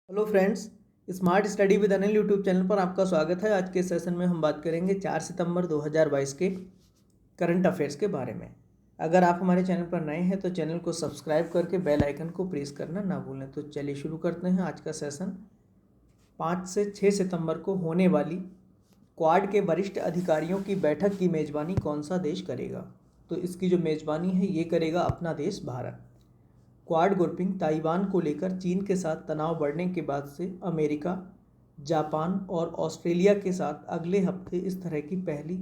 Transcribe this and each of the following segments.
Hello friends, smart study with Anil YouTube channel पर आपका स्वागत है। आज के सेशन में हम बात करेंगे 4 सितंबर 2022 के करंट अफेयर्स के बारे में। अगर आप हमारे चैनल पर नए हैं तो चैनल को सब्सक्राइब करके बेल आइकन को प्रेस करना ना भूलें। तो चलिए शुरू करते हैं आज का सेशन। 5 से 6 सितंबर को होने वाली क्वाड के वरिष्ठ अधिकारियों की बैठक की मेज़बानी कौन सा देश करेगा? तो इसकी जो मेज़बानी है ये करेगा अपना देश भारत। क्वाड ग्रुपिंग ताइवान को लेकर चीन के साथ तनाव बढ़ने के बाद से अमेरिका, जापान और ऑस्ट्रेलिया के साथ अगले हफ्ते इस तरह की पहली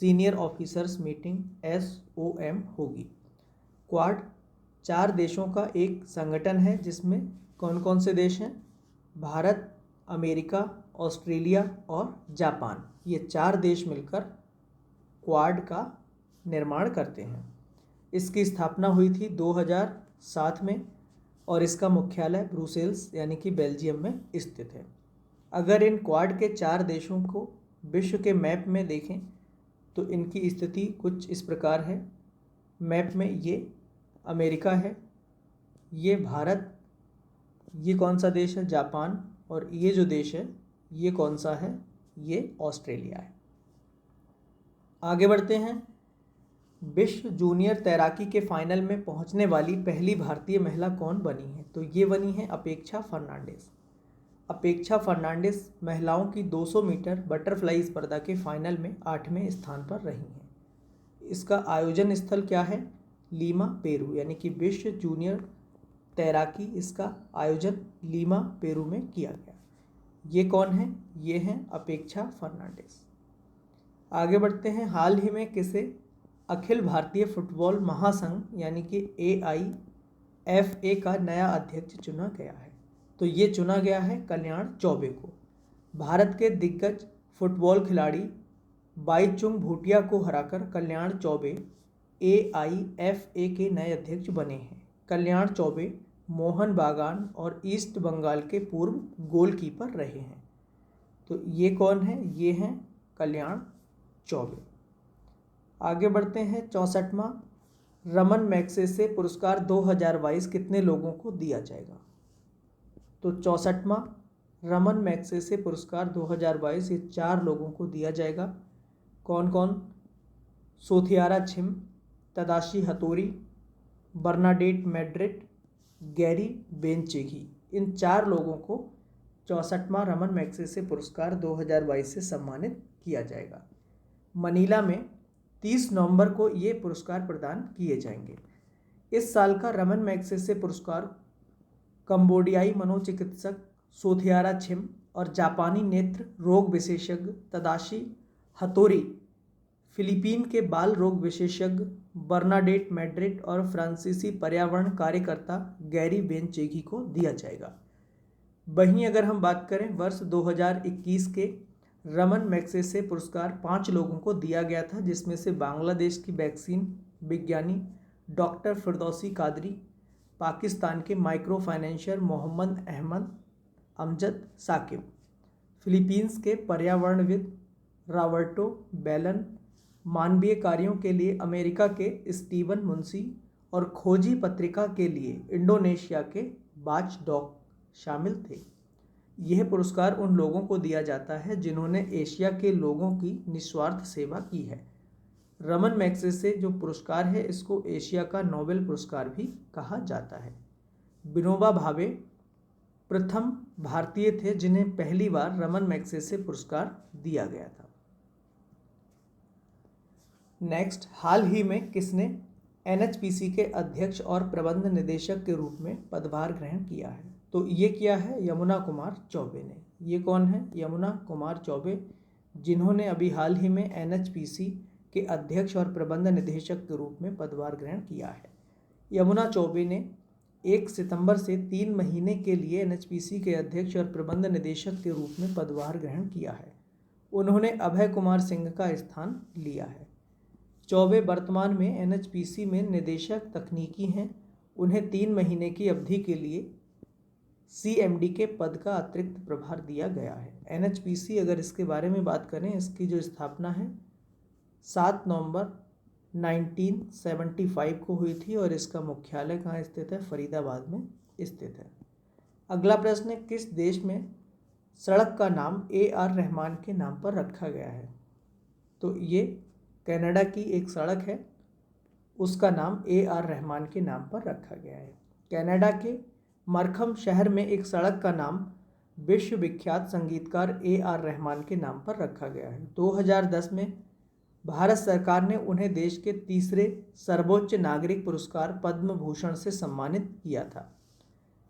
सीनियर ऑफिसर्स मीटिंग SOM होगी। क्वाड 4 देशों का एक संगठन है जिसमें कौन कौन से देश हैं? भारत, अमेरिका, ऑस्ट्रेलिया और जापान। ये 4 देश मिलकर क्वाड का निर्माण करते हैं। इसकी स्थापना हुई थी 2007 में और इसका मुख्यालय ब्रुसेल्स यानी कि बेल्जियम में स्थित है। अगर इन क्वाड के 4 देशों को विश्व के मैप में देखें तो इनकी स्थिति कुछ इस प्रकार है। मैप में ये अमेरिका है, ये भारत, ये कौन सा देश है? जापान, और ये जो देश है ये कौन सा है? ये ऑस्ट्रेलिया है। आगे बढ़ते हैं। विश्व जूनियर तैराकी के फाइनल में पहुंचने वाली पहली भारतीय महिला कौन बनी है? तो ये बनी है अपेक्षा फर्नांडिस। अपेक्षा फर्नांडिस महिलाओं की 200 मीटर बटरफ्लाई स्पर्धा के फाइनल में 8वें स्थान पर रही हैं। इसका आयोजन स्थल क्या है? लीमा, पेरू, यानी कि विश्व जूनियर तैराकी इसका आयोजन लीमा, पेरू में किया गया। ये कौन है? ये हैं अपेक्षा फर्नांडिस। आगे बढ़ते हैं। हाल ही में किसे अखिल भारतीय फुटबॉल महासंघ यानी कि AIFA का नया अध्यक्ष चुना गया है? तो ये चुना गया है कल्याण चौबे को। भारत के दिग्गज फुटबॉल खिलाड़ी बाईचुंग भूटिया को हराकर कल्याण चौबे AIFA के नए अध्यक्ष बने हैं। कल्याण चौबे मोहन बागान और ईस्ट बंगाल के पूर्व गोलकीपर रहे हैं। तो ये कौन है? ये हैं कल्याण चौबे। आगे बढ़ते हैं। 64वां रमन मैग्सेसे पुरस्कार 2022 कितने लोगों को दिया जाएगा? तो 64वां रमन मैग्सेसे पुरस्कार 2022 ये 4 लोगों को दिया जाएगा। कौन कौन? सोथियारा छिम, तदाशी हथोरी, बर्नाडेट मैड्रिड, गैरी बेनचेघी। इन 4 लोगों को 64वां रमन मैग्सेसे पुरस्कार 2022 से सम्मानित किया जाएगा। मनीला में 30 नवंबर को ये पुरस्कार प्रदान किए जाएंगे। इस साल का रमन मैग्सेसे पुरस्कार कंबोडियाई मनोचिकित्सक सोथियारा छिम और जापानी नेत्र रोग विशेषज्ञ तदाशी हतोरी, फिलीपीन के बाल रोग विशेषज्ञ बर्नाडेट मैड्रिड और फ्रांसीसी पर्यावरण कार्यकर्ता गैरी बेनचेघी को दिया जाएगा। वहीं अगर हम बात करें वर्ष 2021 के रमन मैग्सेसे पुरस्कार 5 लोगों को दिया गया था, जिसमें से बांग्लादेश की वैक्सीन विज्ञानी डॉक्टर फिरदौसी कादरी, पाकिस्तान के micro financier Mohammad Ahmed Amjad Saqib, Philippines के पर्यावरणविद रॉबर्टो बेलन, मानवीय कार्यों के लिए अमेरिका के स्टीवन मुंशी और खोजी पत्रिका के लिए इंडोनेशिया के बाच डॉक शामिल थे। यह पुरस्कार उन लोगों को दिया जाता है जिन्होंने एशिया के लोगों की निस्वार्थ सेवा की है। रमन मैग्सेसे जो पुरस्कार है इसको एशिया का नोबेल पुरस्कार भी कहा जाता है। विनोबा भावे प्रथम भारतीय थे जिन्हें पहली बार रमन मैग्सेसे पुरस्कार दिया गया था। नेक्स्ट, हाल ही में किसने NHPC के अध्यक्ष और प्रबंध निदेशक के रूप में पदभार ग्रहण किया है? तो ये किया है यमुना कुमार चौबे ने। ये कौन है? यमुना कुमार चौबे, जिन्होंने अभी हाल ही में NHPC के अध्यक्ष और प्रबंध निदेशक के रूप में पदभार ग्रहण किया है। यमुना चौबे ने 1 सितंबर से 3 महीने के लिए NHPC के अध्यक्ष और प्रबंध निदेशक के रूप में पदभार ग्रहण किया है। उन्होंने अभय कुमार सिंह का स्थान लिया है। चौबे वर्तमान में NHPC में निदेशक तकनीकी हैं। उन्हें 3 महीने की अवधि के लिए CMD के पद का अतिरिक्त प्रभार दिया गया है। NHPC अगर इसके बारे में बात करें, इसकी जो स्थापना है 7 नवंबर 1975 को हुई थी और इसका मुख्यालय कहाँ स्थित है? फरीदाबाद में स्थित है। अगला प्रश्न है, किस देश में सड़क का नाम AR रहमान के नाम पर रखा गया है? तो ये कनाडा की एक सड़क है, उसका नाम AR रहमान के नाम पर रखा गया है। कनाडा के मरखम शहर में एक सड़क का नाम विश्वविख्यात संगीतकार AR रहमान के नाम पर रखा गया है। 2010 में भारत सरकार ने उन्हें देश के तीसरे सर्वोच्च नागरिक पुरस्कार पद्म भूषण से सम्मानित किया था।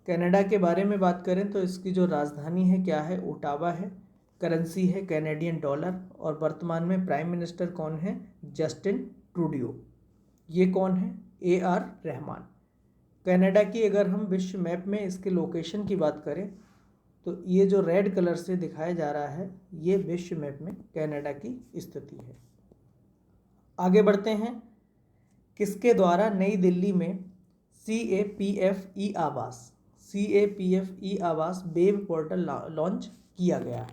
कनाडा के बारे में बात करें तो इसकी जो राजधानी है क्या है? ओटावा है। करेंसी है कैनेडियन डॉलर, और वर्तमान में प्राइम मिनिस्टर कौन है? Justin Trudeau. ये कौन है? AR रहमान। कनाडा की अगर हम विश्व मैप में इसके लोकेशन की बात करें तो ये जो रेड कलर से दिखाया जा रहा है ये विश्व मैप में कनाडा की स्थिति है। आगे बढ़ते हैं, किसके द्वारा नई दिल्ली में CAPF ई आवास वेब पोर्टल लॉन्च किया गया है?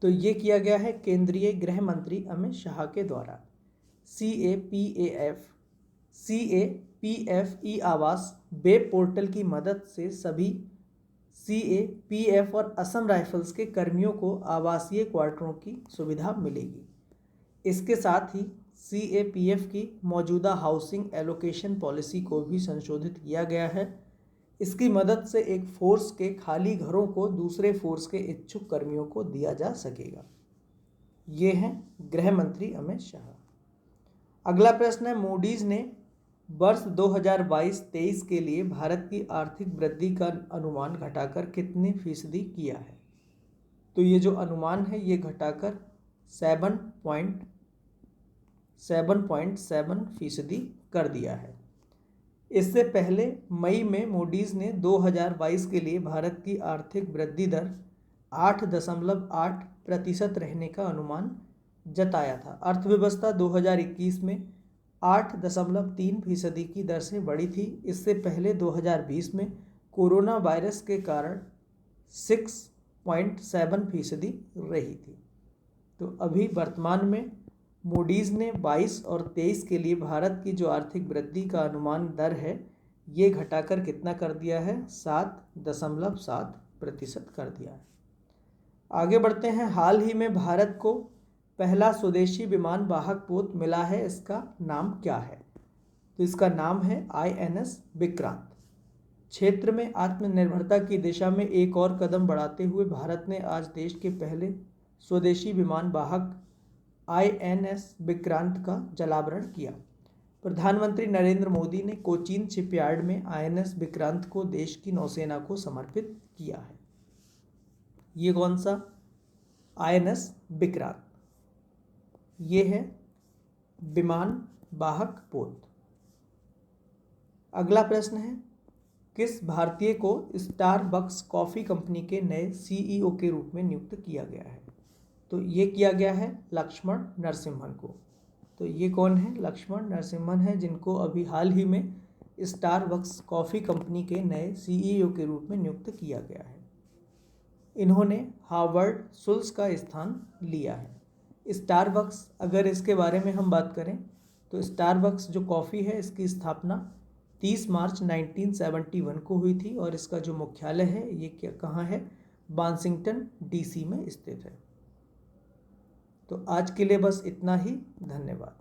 तो ये किया गया है केंद्रीय गृह मंत्री अमित शाह के द्वारा। CAPF ई आवास वेब पोर्टल की मदद से सभी CAPF और असम राइफल्स के कर्मियों को आवासीय क्वार्टरों की सुविधा मिलेगी। इसके साथ ही CAPF की मौजूदा हाउसिंग एलोकेशन पॉलिसी को भी संशोधित किया गया है। इसकी मदद से एक फोर्स के खाली घरों को दूसरे फोर्स के इच्छुक कर्मियों को दिया जा सकेगा। ये हैं गृह मंत्री अमित शाह। अगला प्रश्न है, मूडीज ने वर्ष 2022-23 के लिए भारत की आर्थिक वृद्धि का अनुमान घटाकर कितने फीसदी किया है? तो ये जो अनुमान है ये घटाकर 7.7% कर दिया है। इससे पहले मई में मूडीज ने 2022 के लिए भारत की आर्थिक वृद्धि दर 8.8% रहने का अनुमान जताया था। अर्थव्यवस्था 2021 में 8.3% की दर से बढ़ी थी। इससे पहले 2020 में कोरोना वायरस के कारण 6.7% रही थी। तो अभी वर्तमान में मूडीज़ ने 22 और 23 के लिए भारत की जो आर्थिक वृद्धि का अनुमान दर है ये घटाकर कितना कर दिया है? 7.7% कर दिया है। आगे बढ़ते हैं, हाल ही में भारत को पहला स्वदेशी विमान वाहक पोत मिला है, इसका नाम क्या है? तो इसका नाम है INS विक्रांत। क्षेत्र में आत्मनिर्भरता की दिशा में एक और कदम बढ़ाते हुए भारत ने आज देश के पहले स्वदेशी विमान वाहक INS विक्रांत का जलावरण किया। प्रधानमंत्री नरेंद्र मोदी ने कोचीन शिपयार्ड में INS विक्रांत को देश की नौसेना को समर्पित किया है। ये कौन सा? INS विक्रांत। ये है विमान वाहक पोत। अगला प्रश्न है, किस भारतीय को स्टारबक्स कॉफ़ी कंपनी के नए CEO के रूप में नियुक्त किया गया है? तो ये किया गया है लक्ष्मण नरसिम्हन को। तो ये कौन है? लक्ष्मण नरसिम्हन है, जिनको अभी हाल ही में स्टारबक्स कॉफ़ी कंपनी के नए CEO के रूप में नियुक्त किया गया है। इन्होंने हार्वर्ड सुल्स का स्थान लिया है। स्टारबक्स, अगर इसके बारे में हम बात करें तो स्टारबक्स जो कॉफ़ी है इसकी स्थापना 30 मार्च 1971 को हुई थी और इसका जो मुख्यालय है ये कहाँ है? वाशिंगटन DC में स्थित है। तो आज के लिए बस इतना ही। धन्यवाद।